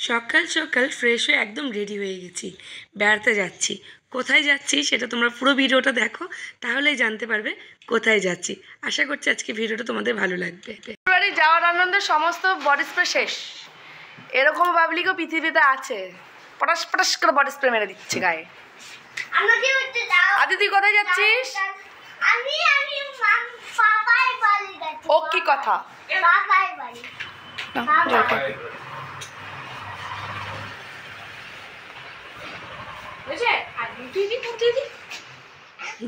সকাল সকাল ফ্রেশ হয়ে একদম রেডি হয়ে গেছি, বেড়াতে যাচ্ছি। কোথায় যাচ্ছি সেটা তোমরা পুরো ভিডিওটা দেখো, তাহলেই জানতে পারবে কোথায় যাচ্ছি। আশা করছি আজকে ভিডিওটা তোমাদের ভালো লাগবে। বাড়ি যাওয়ার আনন্দে সমস্ত বডি স্প্রে শেষ। এরকম পাবলিকও পৃথিবীতে আছে, পটাশ পটাশ করে বডি স্প্রে মেরে দিচ্ছে গায়ে। আদি তুই কোথায় যাচ্ছিস? ও কি কথা?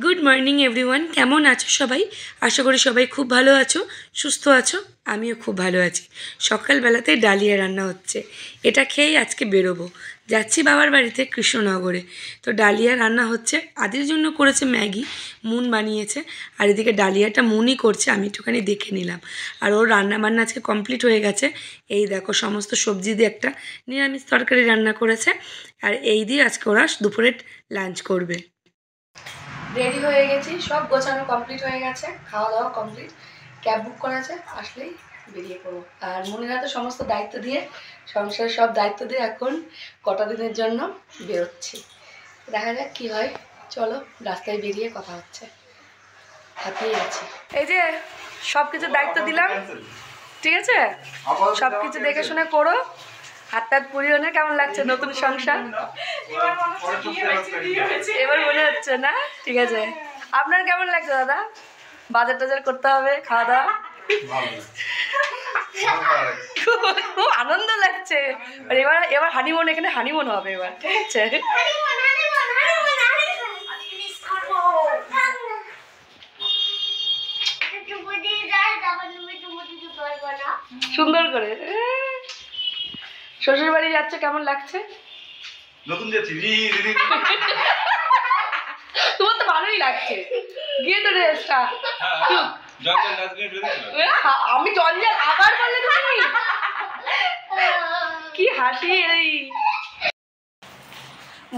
গুড মর্নিং এভরিওয়ান, কেমন আছো সবাই? আশা করি সবাই খুব ভালো আছো, সুস্থ আছো। আমিও খুব ভালো আছি। সকালবেলাতে ডালিয়া রান্না হচ্ছে, এটা খেয়েই আজকে বেরোবো। যাচ্ছি বাবার বাড়িতে কৃষ্ণনগরে। তো ডালিয়া রান্না হচ্ছে, আদির জন্য করেছে ম্যাগি, মুন বানিয়েছে। আর এদিকে ডালিয়াটা মুনই করছে, আমি একটুখানি দেখে নিলাম। আর ওর রান্না বান্না আজকে কমপ্লিট হয়ে গেছে। এই দেখো সমস্ত সবজি দিয়ে একটা নিরামিষ তরকারি রান্না করেছে। আর এই দিয়ে আজকে ওরা দুপুরে লাঞ্চ করবে। রেডি হয়ে গেছি, সব গোছানো কমপ্লিট হয়ে গেছে, খাওয়া দাওয়া কমপ্লিট। ক্যাব বুক করা আছে, আসলেই বেরিয়ে পড়বো। আর মনের হাতে সমস্ত দায়িত্ব দিয়ে, সংসারের সব দায়িত্ব দিয়ে এখন কটা দিনের জন্য বেরোচ্ছি। দেখা যাক কী হয়। চলো রাস্তায় বেরিয়ে কথা হচ্ছে। হাতিয়ে গেছি, এই যে সব কিছু দায়িত্ব দিলাম, ঠিক আছে? সব কিছু দেখে শুনে করো, হাত টাত পুড়িও না। কেমন লাগছে নতুন সংসার? এবার মনে হচ্ছে না? ঠিক আছে, আপনার কেমন লাগছে দাদা? বাজার টাজার করতে হবে, খাওয়া দাওয়া। খুব আনন্দ লাগছে। এবার এবার হানিমুন, এখানে হানিমুন হবে এবার, ঠিক আছে? সুন্দর করে শ্বশুর বাড়ি যাচ্ছে, কেমন লাগছে? নতুন যাচ্ছি তোমার তো ভালোই লাগছে, গিয়ে তো রেস্টটা। আমি জঞ্জাল আবার বললে তুমি? কি হাসি! এই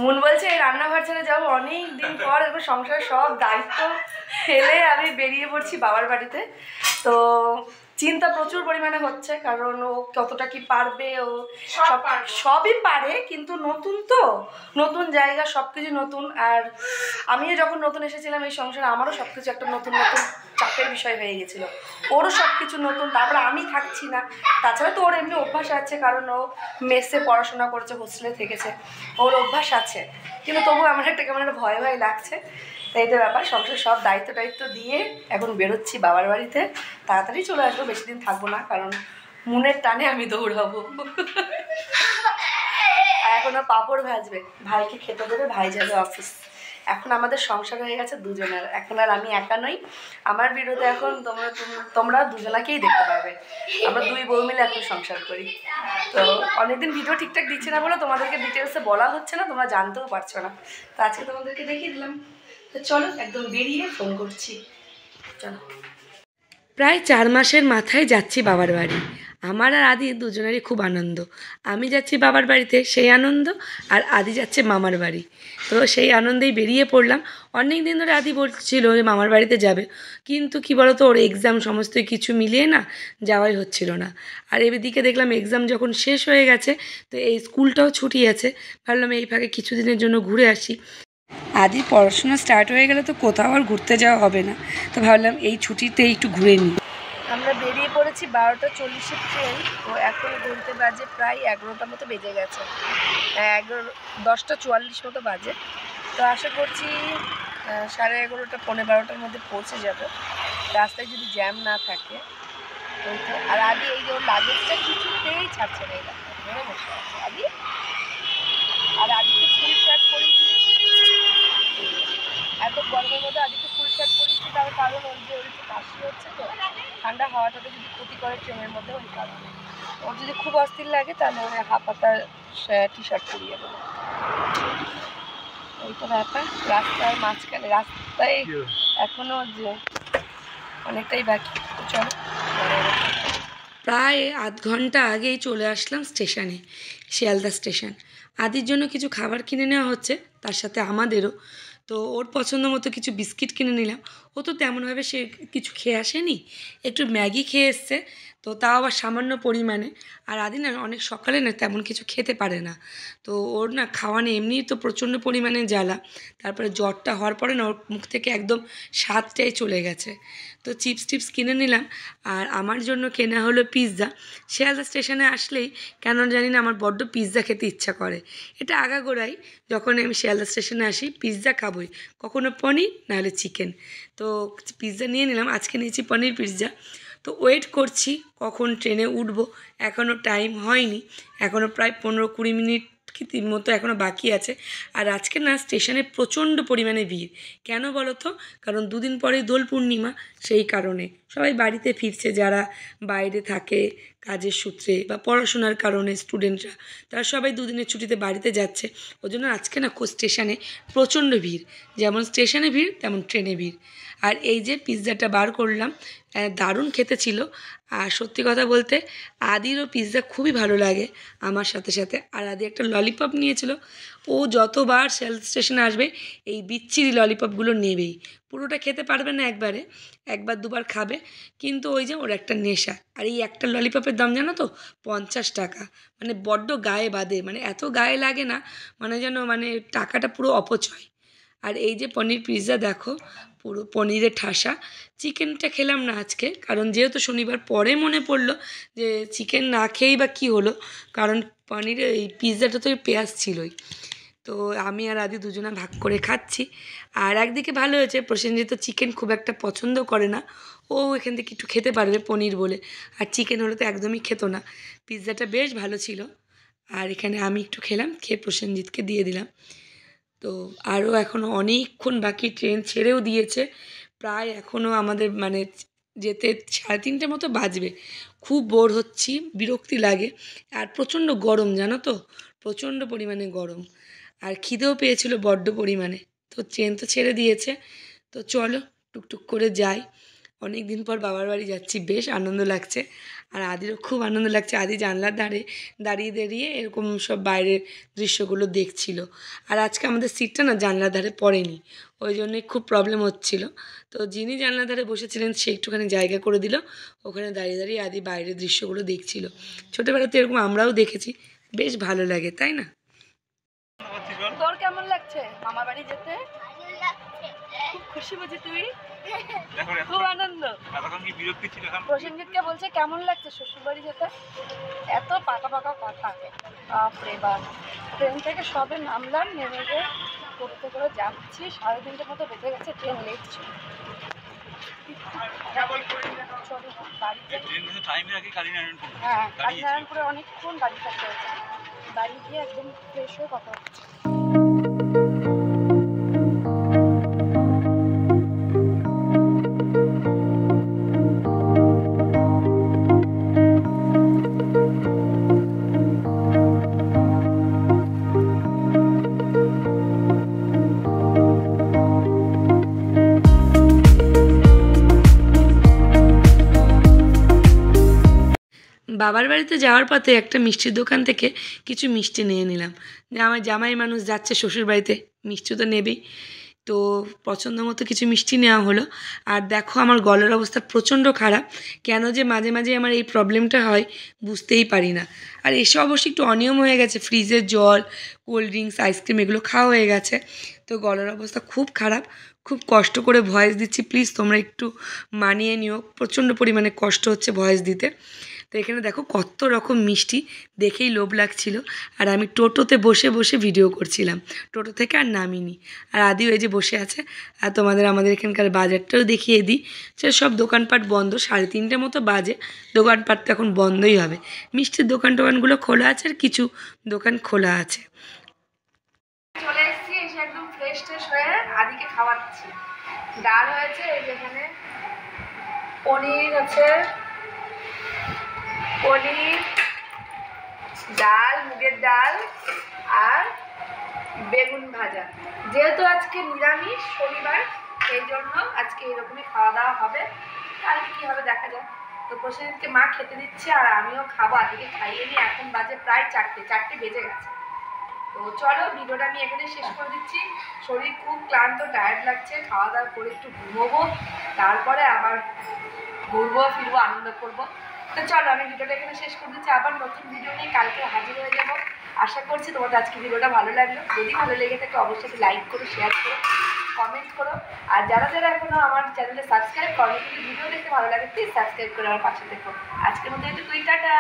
মন বলছে এই রান্নাঘর ছেড়ে যাবো অনেক দিন পর, এবার সংসারের সব দায়িত্ব ফেলে আমি বেরিয়ে পড়ছি বাবার বাড়িতে। তো চিন্তা প্রচুর পরিমাণে হচ্ছে, কারণ ও কতটা কি পারবে। ও সবই পারে, কিন্তু নতুন তো, নতুন জায়গা, সব কিছু নতুন। আর আমিও যখন নতুন এসেছিলাম এই সংসারে, আমারও সব কিছু একটা নতুন নতুন চাপের বিষয় হয়ে গেছিলো। ওরও সব কিছু নতুন, তারপরে আমি থাকছি না। তাছাড়া তো ওর এমনি অভ্যাস আছে, কারণ ও মেসে পড়াশোনা করেছে, হোস্টেলে থেকেছে, ওর অভ্যাস আছে। কিন্তু তবু আমার একটা কেমন একটা ভয় ভয় লাগছে। তাই তো ব্যাপার, সংসারের সব দায়িত্ব টায়িত্ব দিয়ে এখন বেরোচ্ছি বাবার বাড়িতে। তাড়াতাড়ি চলে আসবো, বেশি দিন থাকবো না, কারণ মনের টানে আমি দৌড়াবো। এখনও পাঁপড় ভাজবে, ভাইকে খেতে দেবে, ভাই যাবে অফিস। এখন আমাদের সংসার হয়ে গেছে দুজনের, এখন আর আমি একা নই। আমার ভিডিওতে এখন তোমরা দুজনাকেই দেখতে পাবে। আমরা দুই বউ মিলে এখন সংসার করি। তো অনেকদিন ভিডিও ঠিকঠাক দিচ্ছে না বলে তোমাদেরকে ডিটেলসে বলা হচ্ছে না, তোমরা জানতেও পারছো না। তো আজকে তোমাদেরকে দেখিয়ে দিলাম। তো চলো একদম বেরিয়ে ফোন করছি, চলো। প্রায় 4 মাসের মাথায় যাচ্ছি বাবার বাড়ি। আমার আর আদি দুজনেরই খুব আনন্দ। আমি যাচ্ছি বাবার বাড়িতে, সেই আনন্দ। আর আদি যাচ্ছে মামার বাড়ি, তো সেই আনন্দেই বেরিয়ে পড়লাম। অনেক দিন ধরে আদি বলছিল যে মামার বাড়িতে যাবে, কিন্তু কি বলতো, ওর এক্সাম সমস্ত কিছু মিলিয়ে না যাওয়াই হচ্ছিল না। আর এদিকে দেখলাম এক্সাম যখন শেষ হয়ে গেছে, তো এই স্কুলটাও ছুটি আছে, ভাবলাম এই ফাঁকে কিছুদিনের জন্য ঘুরে আসি। আদি পড়াশোনা স্টার্ট হয়ে গেলে তো কোথাও আর ঘুরতে যাওয়া হবে না, তো ভাবলাম এই ছুটিতে একটু ঘুরে নিই। আমরা বেরিয়ে পড়েছি 12:40-এর ট্রেন। তো এখন ঘুরতে বাজে প্রায় 11টা মতো বেজে গেছে, 10:44 মতো বাজে। তো আশা করছি 11:30 পৌনে 12টার মধ্যে পৌঁছে যাব, রাস্তায় যদি জ্যাম না থাকে। ওই তো। আর আদি এই যে ওর লাগেজটা কিছুতেই ছাড়ছে না, এই ধরে বসে আছে আদি। আর আদিকে ফুল শার্ট পরিয়ে দিয়েছি, এত গরমের মধ্যে আদিকে ফুল শার্ট পরিয়েছি, তার কারণ ওর যে ওর একটু কাশি হচ্ছে, তো ঠান্ডা হাওয়াটাতে যদি ক্ষতি করে ট্রেনের মধ্যে, ওই কারণে। ওর যদি খুব অস্থির লাগে তাহলে ওর হাফ হাতার টি শার্ট পরিয়ে দেবো। ওই তো ব্যাপার। রাস্তার মাঝখানে, রাস্তায় এখনও যে অনেকটাই বাকি। চলো, প্রায় আধ ঘন্টা আগেই চলে আসলাম স্টেশনে, শিয়ালদা স্টেশন। আদির জন্য কিছু খাবার কিনে নেওয়া হচ্ছে, তার সাথে আমাদেরও। তো ওর পছন্দ মতো কিছু বিস্কিট কিনে নিলাম। ও তো তেমনভাবে সে কিছু খেয়ে আসেনি, একটু ম্যাগি খেয়ে এসছে। তো তো তাও আবার সামান্য পরিমাণে। আর আদি না অনেক সকালে না তেমন কিছু খেতে পারে না, তো ওর না খাওয়া নিয়ে এমনিই তো প্রচণ্ড পরিমাণে জ্বালা, তারপরে জ্বরটা হওয়ার পরে না ওর মুখ থেকে একদম স্বাদটাই চলে গেছে। তো চিপস টিপস কিনে নিলাম, আর আমার জন্য কেনা হলো পিৎজা। শিয়ালদা স্টেশনে আসলেই কেন জানি না আমার বড্ড পিৎজা খেতে ইচ্ছা করে। এটা আগাগোড়াই যখন আমি শিয়ালদা স্টেশনে আসি পিৎজা খাবই, কখনো পনির নাহলে চিকেন। তো পিৎজা নিয়ে নিলাম, আজকে নিয়েছি পনির পিৎজা। তো ওয়েট করছি কখন ট্রেনে উঠবো, এখনও টাইম হয়নি, এখনও প্রায় 15-20 মিনিট কি মতো এখনও বাকি আছে। আর আজকে না স্টেশনে প্রচণ্ড পরিমাণে ভিড়। কেন বলো তো? কারণ দুদিন পরেই দোল পূর্ণিমা, সেই কারণে সবাই বাড়িতে ফিরছে, যারা বাইরে থাকে কাজের সূত্রে বা পড়াশোনার কারণে স্টুডেন্টরা, তারা সবাই দুদিনের ছুটিতে বাড়িতে যাচ্ছে। ওই জন্য আজকে না স্টেশনে প্রচণ্ড ভিড়, যেমন স্টেশনে ভিড় তেমন ট্রেনে ভিড়। আর এই যে পিৎজাটা বার করলাম, দারুণ খেতে ছিল। আর সত্যি কথা বলতে আদিরও পিৎজা খুবই ভালো লাগে আমার সাথে সাথে। আর আদি একটা ললিপপ নিয়েছিল, ও যতবার স্টেশনে আসবে এই বিচ্ছিরি ললিপপগুলো নেবেই। পুরোটা খেতে পারবে না একবারে, একবার দুবার খাবে, কিন্তু ওই যে ওর একটা নেশা। আর এই একটা ললিপপের দাম জানো তো 50 টাকা, মানে বড্ড গায়ে বাঁধে, মানে এত গায়ে লাগে না, মানে যেন মানে টাকাটা পুরো অপচয়। আর এই যে পনির পিৎজা দেখো, পুরো পনিরের ঠাসা। চিকেনটা খেলাম না আজকে, কারণ যেহেতু শনিবার, পরে মনে পড়লো যে চিকেন না খেয়েই বা কী হলো, কারণ পনিরের এই পিৎজাটা তো পেঁয়াজ ছিলই। তো আমি আর আদি দুজনে ভাগ করে খাচ্ছি। আর একদিকে ভালো হয়েছে, প্রসেনজিৎ তো চিকেন খুব একটা পছন্দ করে না, ও এখান থেকে একটু খেতে পারবে পনির বলে, আর চিকেন হলে তো একদমই খেত না। পিৎজাটা বেশ ভালো ছিল। আর এখানে আমি একটু খেলাম, খেয়ে প্রসেনজিৎকে দিয়ে দিলাম। তো আরও এখনও অনেকক্ষণ বাকি, ট্রেন ছেড়েও দিয়েছে প্রায়, এখনও আমাদের মানে যেতে 3:30 মতো বাজবে। খুব বোর হচ্ছি, বিরক্তি লাগে, আর প্রচণ্ড গরম জানো তো, প্রচণ্ড পরিমাণে গরম। আর খিদেও পেয়েছিল বড্ড পরিমাণে। তো ট্রেন তো ছেড়ে দিয়েছে, তো চলো টুকটুক করে যাই। অনেক দিন পর বাবার বাড়ি যাচ্ছি, বেশ আনন্দ লাগছে। আর আদিরও খুব আনন্দ লাগছে, আদি জানলার ধারে দাঁড়িয়ে দাঁড়িয়ে এরকম সব বাইরের দৃশ্যগুলো দেখছিল। আর আজকে আমাদের সিটটা না জানলার ধারে পড়েনি, ওই জন্যই খুব প্রবলেম হচ্ছিল। তো যিনি জানলার ধারে বসেছিলেন সে একটুখানি জায়গা করে দিল, ওখানে দাঁড়িয়ে দাঁড়িয়ে আদি বাইরের দৃশ্যগুলো দেখছিল। ছোটোবেলাতে এরকম আমরাও দেখেছি, বেশ ভালো লাগে, তাই না? তোর কেমন লাগছে মামা বাড়ি যেতে? খুব খুশি বুঝি তুই? খুব আনন্দ। প্রসেনজিৎকে বলছে কেমন লাগছে শ্বশুর বাড়ি যেতে? এত পাকা পাকা কথা, বাপরে বাপ। ট্রেন থেকে সবে নামলাম, নেমে গিয়ে করতে করে যাচ্ছি, 3:30 মতো বেজে গেছে, ট্রেন লেট ছিল। চলো বাড়িতে। হ্যাঁ, কালীনারায়ণপুরে অনেকক্ষণ দাঁড়িয়ে থাকতে হয়েছে, বাড়ি গিয়ে একদম ফ্রেশ হয়ে কথা হচ্ছে। বাবার বাড়িতে যাওয়ার পথে একটা মিষ্টির দোকান থেকে কিছু মিষ্টি নিয়ে নিলাম, যে আমার জামাই মানুষ যাচ্ছে শ্বশুর বাড়িতে, মিষ্টি তো নেবেই। তো পছন্দ মতো কিছু মিষ্টি নেওয়া হলো। আর দেখো আমার গলার অবস্থা প্রচণ্ড খারাপ, কেন যে মাঝে মাঝে আমার এই প্রবলেমটা হয় বুঝতেই পারি না। আর এসে অবশ্যই একটু অনিয়ম হয়ে গেছে, ফ্রিজের জল, কোল্ড ড্রিঙ্কস, আইসক্রিম এগুলো খাওয়া হয়ে গেছে। তো গলার অবস্থা খুব খারাপ, খুব কষ্ট করে ভয়েস দিচ্ছি, প্লিজ তোমরা একটু মানিয়ে নিও, প্রচণ্ড পরিমাণে কষ্ট হচ্ছে ভয়েস দিতে। তো এখানে দেখো কত রকম মিষ্টি, দেখেই লোভ লাগছিল। আর আমি টোটোতে বসে বসে ভিডিও করছিলাম, টোটো থেকে আর নামিনি। আর আদিও এই যে বসে আছে। আর তোমাদের আমাদের এখানকার বাজারটাও দেখিয়ে দিই, সে সব দোকানপাট বন্ধ, 3:30 মতো বাজে, দোকানপাট তো এখন বন্ধই হবে। মিষ্টির টোকানগুলো খোলা আছে, আর কিছু দোকান খোলা আছে। চলে এসেছি, এসে একদম ফ্রেশ ট্রেশ হয়ে আদিকে খাওয়াচ্ছি। ডাল হয়েছে, এই যেখানে পনির আছে, পনির, ডাল, মুগের ডাল আর বেগুন ভাজা। যেহেতু আজকে নিরামিষ শনিবার, সেই জন্য আজকে এরকমই খাওয়া দাওয়া হবে, কালকে কী হবে দেখা যাক। তো প্রসেনজিৎকে মা খেতে দিচ্ছে, আর আমিও খাবো, আদিকে খাইয়ে নিই। এখন বাজে প্রায় 4টে বেজে গেছে। তো চলো ভিডিওটা আমি এখানে শেষ করে দিচ্ছি। শরীর খুব ক্লান্ত, টায়ার্ড লাগছে, খাওয়া দাওয়া করে একটু ঘুমোবো, তারপরে আবার ঘুরবো ফিরবো, আনন্দ করবো। তো চলো আমি ভিডিওটা এখানে শেষ করে দিচ্ছি, আবার নতুন ভিডিও নিয়ে কালকে হাজির হয়ে যাবো। আশা করছি তোমাদের আজকে ভিডিওটা ভালো লাগলো। যদি ভালো লেগে থাকে অবশ্যই লাইক করো, শেয়ার করো, কমেন্ট করো। আর যারা যারা এখনো আমার চ্যানেলে সাবস্ক্রাইব করো, যদি ভিডিও দেখতে ভালো লাগে প্লিজ সাবস্ক্রাইব করে আমার পাশে দেখো। আজকের মতো একটু টাটা।